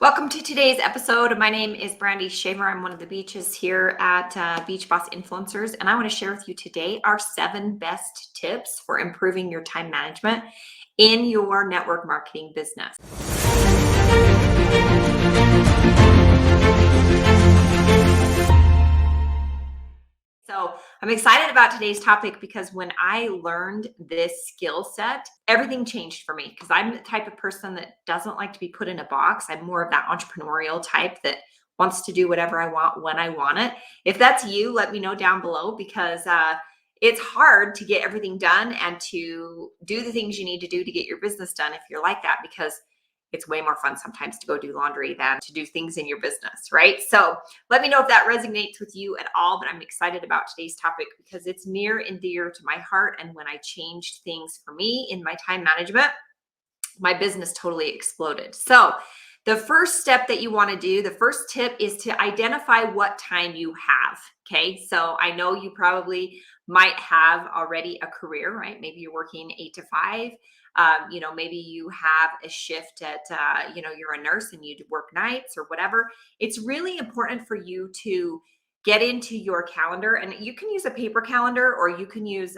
Welcome to today's episode. My name is Brandy Shaver. I'm one of the beaches here at Beach Boss Influencers, and I want to share with you today our 7 best tips for improving your time management in your network marketing business. So I'm excited about today's topic because when I learned this skill set, everything changed for me because I'm the type of person that doesn't like to be put in a box. I'm more of that entrepreneurial type that wants to do whatever I want when I want it. If that's you, let me know down below because it's hard to get everything done and to do the things you need to do to get your business done if you're like that, because it's way more fun sometimes to go do laundry than to do things in your business, right? So let me know if that resonates with you at all, but I'm excited about today's topic because it's near and dear to my heart. And when I changed things for me in my time management, my business totally exploded. So the first step that you want to do, the first tip is to identify what time you have. Okay. So I know you probably might have already a career, right? Maybe you're working 8 to 5. Maybe you have a shift at, you're a nurse and you work nights or whatever. It's really important for you to get into your calendar, and you can use a paper calendar or you can use,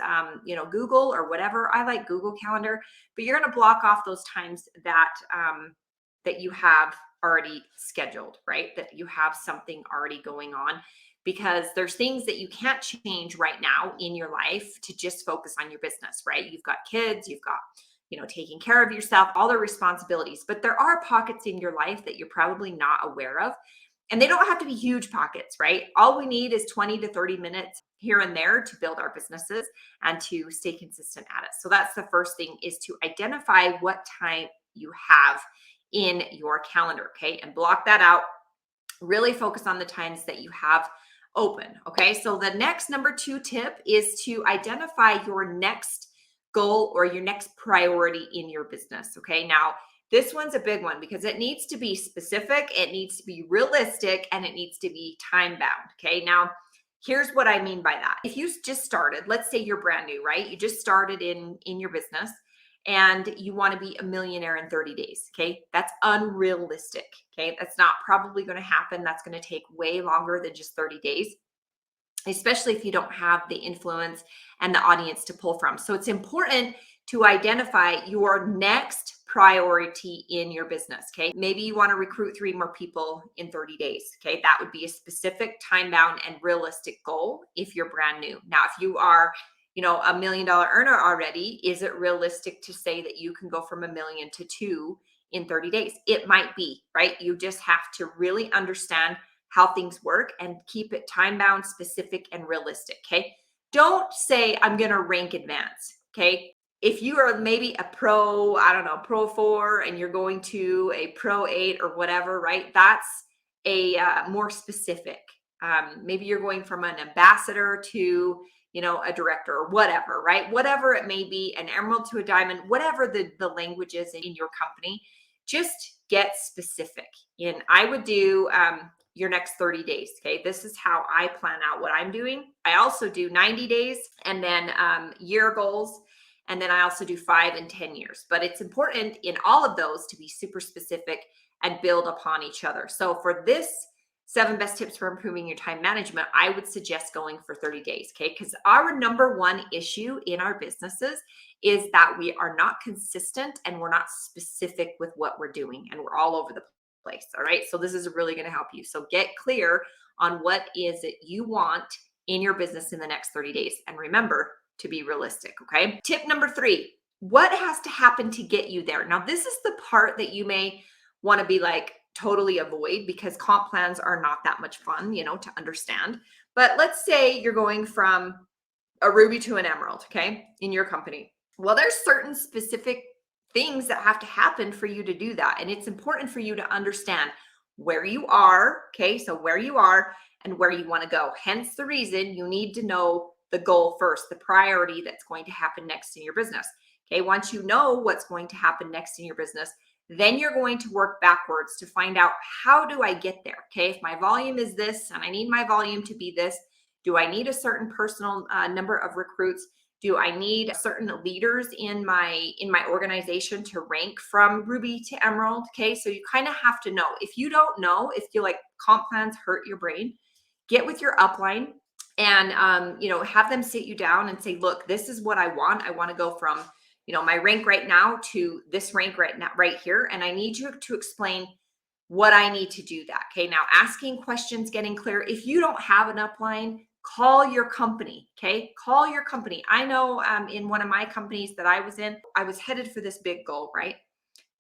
Google or whatever. I like Google Calendar, but you're going to block off those times that you have already scheduled, right? That you have something already going on, because there's things that you can't change right now in your life to just focus on your business, right? You've got kids, you've got taking care of yourself, all the responsibilities, but there are pockets in your life that you're probably not aware of. And they don't have to be huge pockets, right? All we need is 20 to 30 minutes here and there to build our businesses and to stay consistent at it. So that's the first thing, is to identify what time you have in your calendar, okay? And block that out. Really focus on the times that you have open, okay? So the next number 2 tip is to identify your next goal or your next priority in your business, okay? Now, this one's a big one because it needs to be specific, it needs to be realistic, and it needs to be time bound, okay? Now, here's what I mean by that. If you just started, let's say you're brand new, right? You just started in your business and you want to be a millionaire in 30 days, okay? That's unrealistic, okay? That's not probably going to happen. That's going to take way longer than just 30 days, especially if you don't have the influence and the audience to pull from. So it's important to identify your next priority in your business, okay? Maybe you want to recruit 3 more people in 30 days, okay? That would be a specific time-bound and realistic goal if you're brand new. Now, if you are $1 million earner already, is it realistic to say that you can go from 1 million to 2 in 30 days? It might be, right? You just have to really understand how things work and keep it time bound, specific, and realistic. Okay. Don't say, I'm going to rank advance. Okay. If you are maybe a pro, I don't know, pro 4, and you're going to a pro 8 or whatever, right? That's a more specific. Maybe you're going from an ambassador to, a director or whatever, right? Whatever it may be, an emerald to a diamond, whatever the language is in your company, just get specific. And I would do your next 30 days. Okay. This is how I plan out what I'm doing. I also do 90 days and then year goals. And then I also do 5 and 10 years. But it's important in all of those to be super specific and build upon each other. So for this 7 best tips for improving your time management, I would suggest going for 30 days. Okay. Because our number one issue in our businesses is that we are not consistent and we're not specific with what we're doing, and we're all over the place. All right. So this is really going to help you. So get clear on what is it you want in your business in the next 30 days. And remember to be realistic. Okay. Tip number 3, what has to happen to get you there? Now, this is the part that you may want to be like totally avoid, because comp plans are not that much fun, to understand. But let's say you're going from a ruby to an emerald, okay, in your company. Well, there's certain specific things that have to happen for you to do that. And it's important for you to understand where you are, okay? So where you are and where you want to go. Hence the reason you need to know the goal first, the priority that's going to happen next in your business. Okay, once you know what's going to happen next in your business, then you're going to work backwards to find out, how do I get there? Okay, if my volume is this and I need my volume to be this, do I need a certain personal number of recruits? Do I need certain leaders in my organization to rank from Ruby to Emerald? Okay, so you kind of have to know. If you don't know, if you like comp plans hurt your brain, get with your upline and have them sit you down and say, look, this is what I want. I want to go from my rank right now to this rank right now, right here, and I need you to explain what I need to do that. Okay, now asking questions, getting clear. If you don't have an upline, call your company. Okay, call your company. I know in one of my companies that I was in, I was headed for this big goal, right?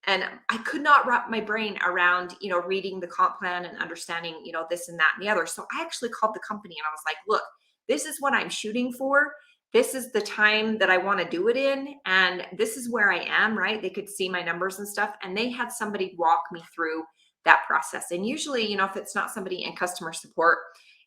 And I could not wrap my brain around reading the comp plan and understanding this and that and the other. So I actually called the company and I was like, look, this is what I'm shooting for. This is the time that I want to do it in, and this is where I am. Right, they could see my numbers and stuff, and they had somebody walk me through that process. And usually if it's not somebody in customer support,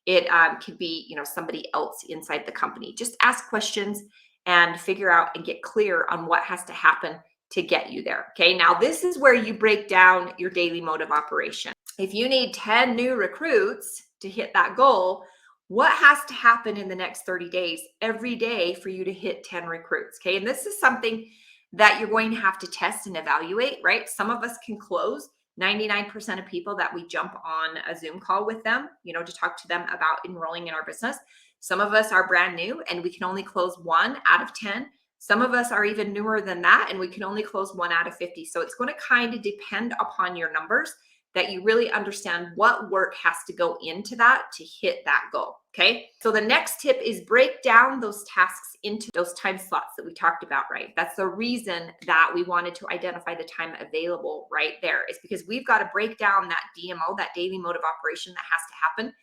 it could be somebody else inside the company. Just ask questions and figure out and get clear on what has to happen to get you there. Okay, now this is where you break down your daily mode of operation. If you need 10 new recruits to hit that goal, what has to happen in the next 30 days every day for you to hit 10 recruits? Okay, and this is something that you're going to have to test and evaluate, right? Some of us can close 99% of people that we jump on a Zoom call with them, to talk to them about enrolling in our business. Some of us are brand new and we can only close 1 out of 10. Some of us are even newer than that, and we can only close 1 out of 50. So it's going to kind of depend upon your numbers, that you really understand what work has to go into that to hit that goal. Okay. So the next tip is break down those tasks into those time slots that we talked about, right? That's the reason that we wanted to identify the time available right there, is because we've got to break down that DMO, that daily mode of operation that has to happen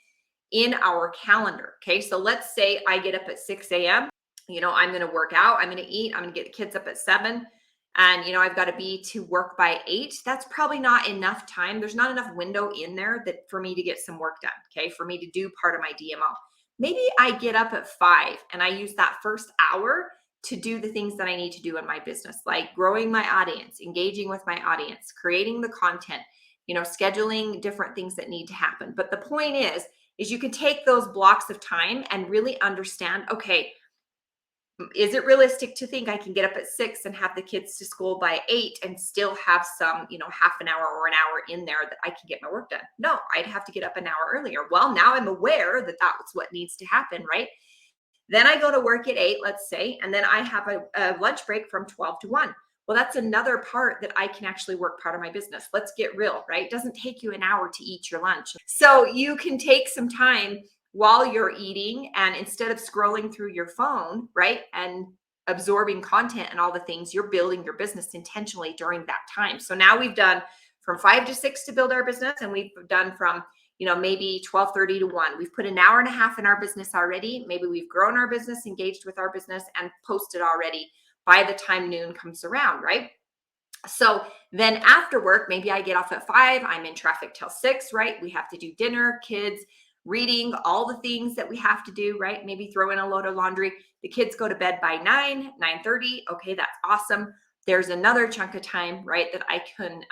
in our calendar. Okay. So let's say I get up at 6 a.m. I'm going to work out, I'm going to eat, I'm going to get the kids up at 7. And, I've got to be to work by 8. That's probably not enough time. There's not enough window in there that for me to get some work done. Okay. For me to do part of my DMO. Maybe I get up at 5 and I use that first hour to do the things that I need to do in my business, like growing my audience, engaging with my audience, creating the content, scheduling different things that need to happen. But the point is you can take those blocks of time and really understand, okay, is it realistic to think I can get up at 6 and have the kids to school by 8 and still have some, half an hour or an hour in there that I can get my work done? No, I'd have to get up an hour earlier. Well, now I'm aware that that's what needs to happen, right? Then I go to work at 8, let's say, and then I have a lunch break from 12 to 1. Well, that's another part that I can actually work part of my business. Let's get real, right? It doesn't take you an hour to eat your lunch. So you can take some time while you're eating, and instead of scrolling through your phone, right, and absorbing content and all the things, you're building your business intentionally during that time. So now we've done from 5 to 6 to build our business, and we've done from maybe 12:30 to 1. We've put an hour and a half in our business already. Maybe we've grown our business, engaged with our business, and posted already by the time noon comes around, right? So then after work, maybe I get off at 5. I'm in traffic till 6, right? We have to do dinner, kids, reading, all the things that we have to do, right? Maybe throw in a load of laundry. The kids go to bed by 9, 9:30. Okay, that's awesome. There's another chunk of time, right, that I can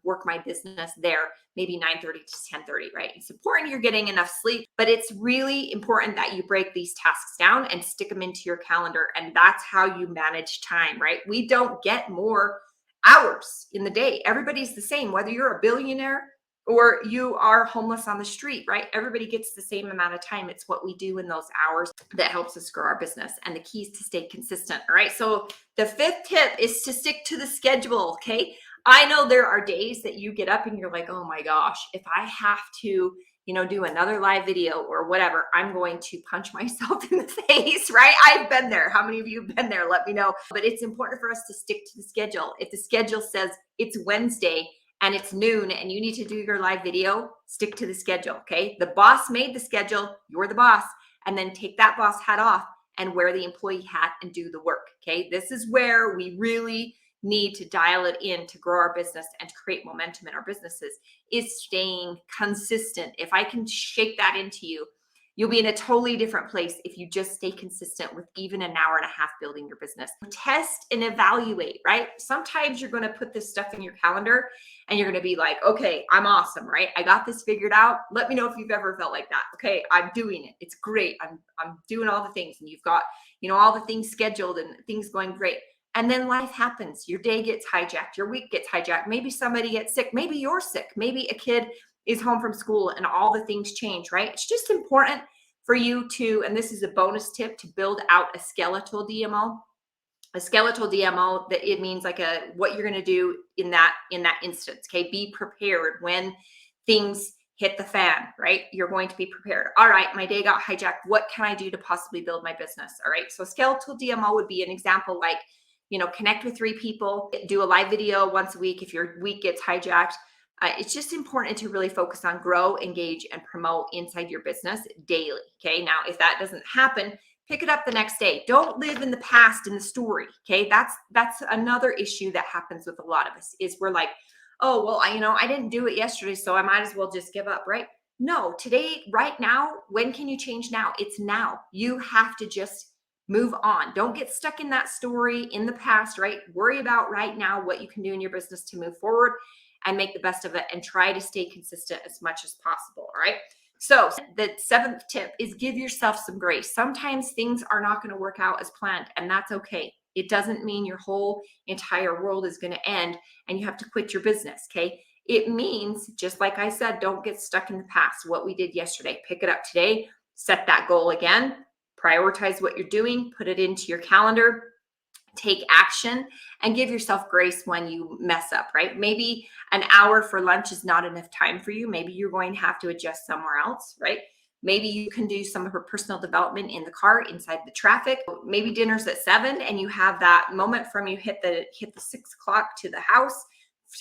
work my business there, maybe 9:30 to 10:30, right? It's important you're getting enough sleep, but it's really important that you break these tasks down and stick them into your calendar. And that's how you manage time, right? We don't get more hours in the day. Everybody's the same, whether you're a billionaire or you are homeless on the street, right? Everybody gets the same amount of time. It's what we do in those hours that helps us grow our business. And the key is to stay consistent. All right. So the 5th tip is to stick to the schedule. Okay. I know there are days that you get up and you're like, oh my gosh, if I have to, do another live video or whatever, I'm going to punch myself in the face, right? I've been there. How many of you have been there? Let me know. But it's important for us to stick to the schedule. If the schedule says it's Wednesday and it's noon and you need to do your live video, stick to the schedule, okay? The boss made the schedule, you're the boss, and then take that boss hat off and wear the employee hat and do the work, okay? This is where we really need to dial it in to grow our business and to create momentum in our businesses, is staying consistent. If I can shake that into you, You'll be in a totally different place if you just stay consistent with even an hour and a half building your business. Test and evaluate, right? Sometimes you're going to put this stuff in your calendar and you're going to be like, okay, I'm awesome, right? I got this figured out. Let me know if you've ever felt like that. Okay, I'm doing it. It's great. I'm doing all the things, and you've got, all the things scheduled and things going great. And then life happens. Your day gets hijacked. Your week gets hijacked. Maybe somebody gets sick. Maybe you're sick. Maybe a kid is home from school and all the things change, right? It's just important for you to, and this is a bonus tip, to build out a skeletal DMO. A skeletal DMO, that it means like what you're going to do in that instance. Okay, be prepared when things hit the fan, right? You're going to be prepared. All right, my day got hijacked. What can I do to possibly build my business? All right, so skeletal DMO would be an example like, connect with 3 people, do a live video once a week if your week gets hijacked. It's just important to really focus on grow, engage, and promote inside your business daily. Okay, now if that doesn't happen, pick it up the next day. Don't live in the past in the story. Okay, that's another issue that happens with a lot of us, is we're like, oh, well, I didn't do it yesterday, so I might as well just give up, right? No, today, right now, when can you change now? It's now. You have to just move on. Don't get stuck in that story in the past, right? Worry about right now what you can do in your business to move forward and make the best of it, and try to stay consistent as much as possible. All right. So the 7th tip is give yourself some grace. Sometimes things are not going to work out as planned, and that's okay. It doesn't mean your whole entire world is going to end and you have to quit your business. Okay. It means, just like I said, don't get stuck in the past. What we did yesterday, pick it up today, set that goal again, prioritize what you're doing, put it into your calendar, take action, and give yourself grace when you mess up, right? Maybe an hour for lunch is not enough time for you. Maybe you're going to have to adjust somewhere else, right? Maybe you can do some of her personal development in the car inside the traffic. Maybe dinner's at 7 and you have that moment from you hit the 6 o'clock to the house,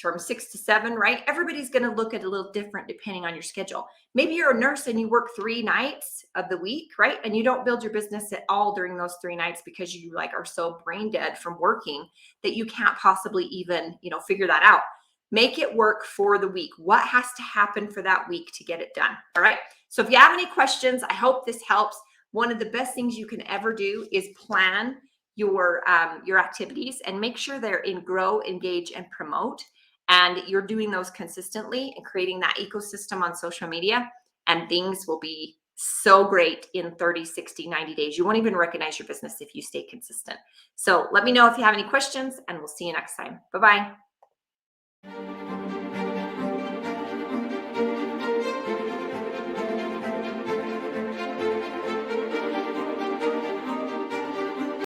from 6 to 7, right? Everybody's going to look at it a little different depending on your schedule. Maybe you're a nurse and you work 3 nights of the week, right? And you don't build your business at all during those 3 nights because you are so brain dead from working that you can't possibly even, figure that out. Make it work for the week. What has to happen for that week to get it done? All right. So if you have any questions, I hope this helps. One of the best things you can ever do is plan your activities and make sure they're in grow, engage, and promote. And you're doing those consistently and creating that ecosystem on social media, and things will be so great in 30, 60, 90 days. You won't even recognize your business if you stay consistent. So let me know if you have any questions, and we'll see you next time. Bye-bye.